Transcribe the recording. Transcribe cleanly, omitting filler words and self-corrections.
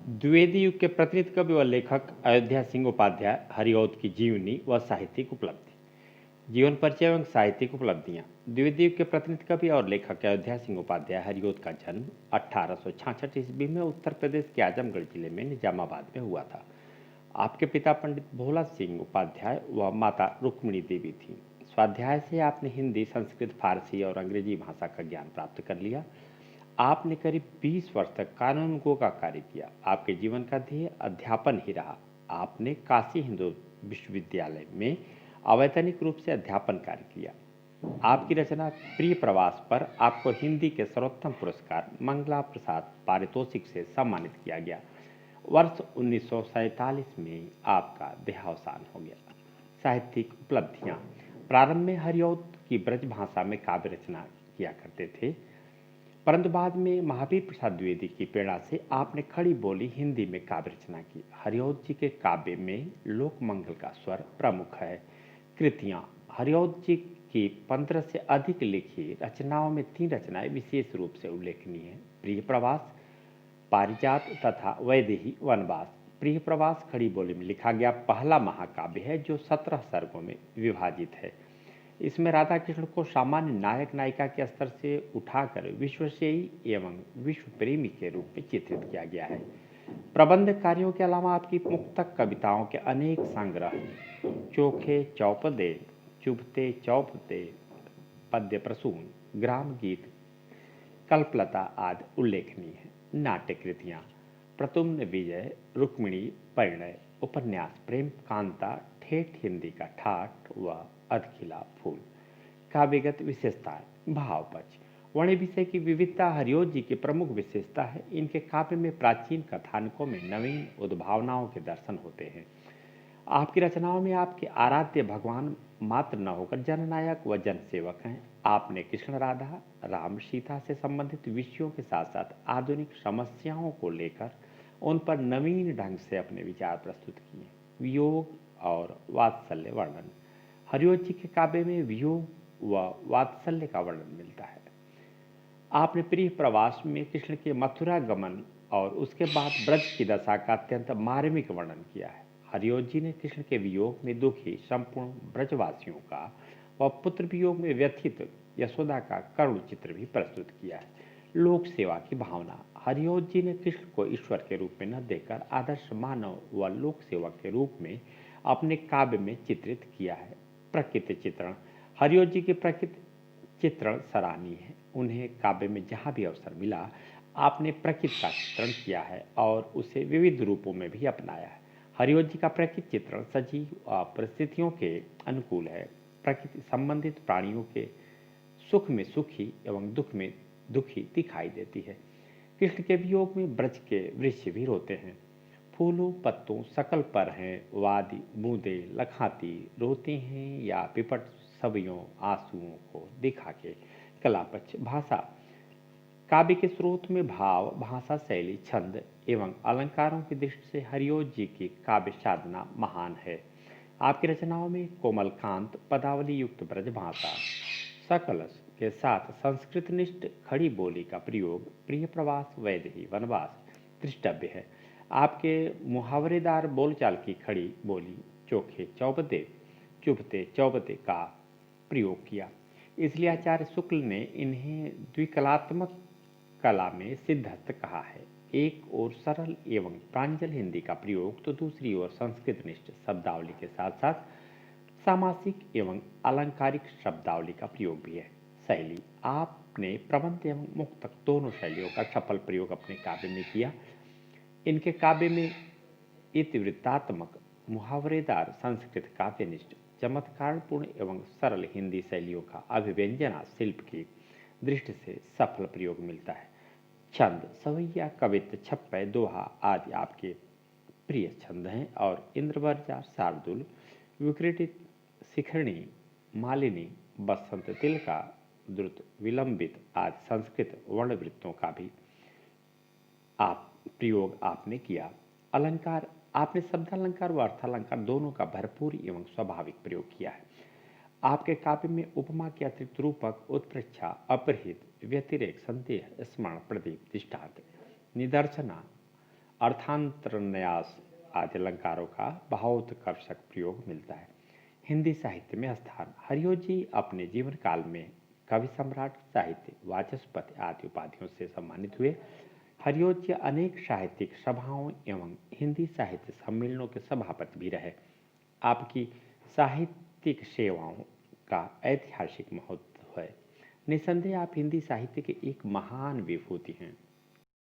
द्विवेदी युग के प्रतिनिधि कवि व लेखक अयोध्या सिंह उपाध्याय हरिऔध की जीवनी व साहित्यिक उपलब्धि। जीवन परिचय एवं साहित्यिक उपलब्धियां। द्विवेदी युग के प्रतिनिधि कवि और लेखक अयोध्या सिंह उपाध्याय हरिऔध का जन्म 1866 ईस्वी में उत्तर प्रदेश के आजमगढ़ जिले में निजामाबाद में हुआ था। आपके पिता पंडित भोला सिंह उपाध्याय व माता रुक्मिणी देवी थी। स्वाध्याय से आपने हिंदी, संस्कृत, फारसी और अंग्रेजी भाषा का ज्ञान प्राप्त कर लिया। आपने करीब 20 वर्ष तक कानूनगो का कार्य किया। आपके जीवन का ध्येय अध्यापन ही रहा। आपने काशी हिंदू विश्वविद्यालय में अवैतनिक रूप से अध्यापन कार्य किया। आपकी रचना प्रिय प्रवास पर आपको हिंदी के सर्वोत्तम पुरस्कार मंगला प्रसाद पारितोषिक से सम्मानित किया गया। वर्ष 1947 में आपका देहावसान हो गया। साहित्यिक उपलब्धियां। प्रारंभ में हरिऔध की ब्रज भाषा में काव्य रचना किया करते थे, परंतु बाद में महावीर प्रसाद द्विवेदी की प्रेरणा से आपने खड़ी बोली हिंदी में काव्य रचना की। हरिऔध जी के काव्य में लोक मंगल का स्वर प्रमुख है। कृतियां। हरिऔध जी की 15 से अधिक लिखी रचनाओं में 3 रचनाएं विशेष रूप से उल्लेखनीय हैं: प्रिय प्रवास, पारिजात तथा वैदेही वनवास। प्रिय प्रवास खड़ी बोली में लिखा गया पहला महाकाव्य है जो 17 सर्गों में विभाजित है। इसमें राधा कृष्ण को सामान्य नायक नायिका के स्तर से उठाकर विश्वसेयी एवं विश्व प्रेमी के रूप में चित्रित किया गया है। प्रबंध कार्यों के अलावा आपकी मुक्तक कविताओं के अनेक संग्रह चोखे चौपदे, चुभते चौपदे, पद्य प्रसून, ग्राम गीत, कल्पलता आदि उल्लेखनीय है। नाट्य कृतियाँ। प्रतुम्न विजय, रुक्मिणी, परिणय, उपन्यास प्रेम कांता, ठेठ हिंदी का ठाठ व अधखिला फूल। काव्यगत विशेषताएं। भाव पक्ष। वर्ण्य विषय की विविधता हरिऔध जी की प्रमुख विशेषता है। इनके काव्य में प्राचीन कथानकों में नवीन उद्भावनाओं के दर्शन होते हैं। आपकी रचनाओं में आपके आराध्य भगवान मात्र न होकर जननायक व जनसेवक हैं। आपने कृष्ण राधा, राम सीता से संबंधित विषयों के साथ साथ आधुनिक समस्याओं को लेकर उन पर नवीन ढंग से अपने विचार प्रस्तुत किए। वियोग और वात्सल्य वर्णन। हरिऔध जी के काव्य में वियोग व वात्सल्य का वर्णन मिलता है। आपने प्रिय प्रवास में कृष्ण के मथुरा गमन और उसके बाद ब्रज की दशा का अत्यंत मार्मिक वर्णन किया है। हरिऔध जी ने कृष्ण के वियोग में दुखी संपूर्ण ब्रजवासियों का व पुत्र वियोग में व्यथित यशोदा का करुण चित्र भी प्रस्तुत किया है। लोक सेवा की भावना। हरिऔध जी ने कृष्ण को ईश्वर के रूप में न देकर आदर्श मानव व लोक सेवक के रूप में अपने काव्य में चित्रित किया है। प्रकृति चित्रण। हरिऔध जी के प्रकृति चित्रण सराहनीय है। उन्हें काव्य में जहाँ भी अवसर मिला आपने प्रकृति का चित्रण किया है और उसे विविध रूपों में भी अपनाया है। हरिऔध जी का प्रकृति चित्रण सजीव परिस्थितियों के अनुकूल है। प्रकृति संबंधित प्राणियों के सुख में सुखी एवं दुख में दुखी दिखाई देती है। कृष्ण के वियोग में ब्रज के वृक्ष भी रोते हैं। फूलों पत्तों सकल पर हैं वादी बूंदे लखाती रोते हैं या पिपट सबियों आंसुओं को दिखा के। कलापक्ष। भाषा। काव्य के स्रोत में भाव, भाषा शैली, छंद एवं अलंकारों की दृष्टि से हरिऔध जी की काव्य साधना महान है। आपकी रचनाओं में कोमलकांत पदावली युक्त ब्रज भाषा सकलस के साथ संस्कृतनिष्ठ खड़ी बोली का प्रयोग प्रिय प्रवास, वैदेही वनवास दृष्टव्य है। आपके मुहावरेदार बोलचाल की खड़ी बोली चोखे चौबते, चुभते चौबते का प्रयोग किया। इसलिए आचार्य शुक्ल ने इन्हें द्विकलात्मक कला में सिद्धहस्त कहा है। एक ओर सरल एवं प्रांजल हिंदी का प्रयोग तो दूसरी ओर संस्कृतनिष्ठ शब्दावली के साथ साथ सामासिक एवं अलंकारिक शब्दावली का प्रयोग भी है। शैली। आपने प्रबंध एवं मुक्तक दोनों शैलियों का सफल प्रयोग अपने काव्य में किया। इनके काव्य में इतिवृत्तात्मक, मुहावरेदार, संस्कृत काव्यनिष्ठ, चमत्कारपूर्ण एवं सरल हिंदी शैलियों का अभिव्यंजना शिल्प की दृष्टि से सफल प्रयोग मिलता है। छंद। सवैया, कवित्त, छप्पय, दोहा आदि आपके प्रिय छंद हैं और इंद्रवर्जा, शार्दुल, विकृतित, शिखरणी, मालिनी, बसंत तिलका, द्रुत, विलंबित आदि संस्कृत वर्णवृत्तों का भी आप प्रयोग आपने किया। अलंकार। आपने शब्दालंकार व अर्थालंकार दोनों का भरपूर एवं स्वाभाविक प्रयोग किया है। आपके काव्य में उपमा के अतिरिक्त रूपक, उत्प्रेक्षा, अपहृत, व्यतिरेक, संदेह, स्मरण, प्रदीप, दृष्टांत, निदर्शना अर्थांतरन्यास आदि अलंकारों का भावोत्कर्षक प्रयोग मिलता है। हिंदी साहित्य में स्थान। हरिओ जी अपने जीवन काल में कवि सम्राट, साहित्य वाचस्पति आदि उपाधियों से सम्मानित हुए। हरिओं जी अनेक साहित्यिक सभाओं एवं हिंदी साहित्य सम्मेलनों के सभापति भी रहे। आपकी साहित्यिक सेवाओं का ऐतिहासिक महत्व है। निसंदेह आप हिंदी साहित्य के एक महान विभूति हैं।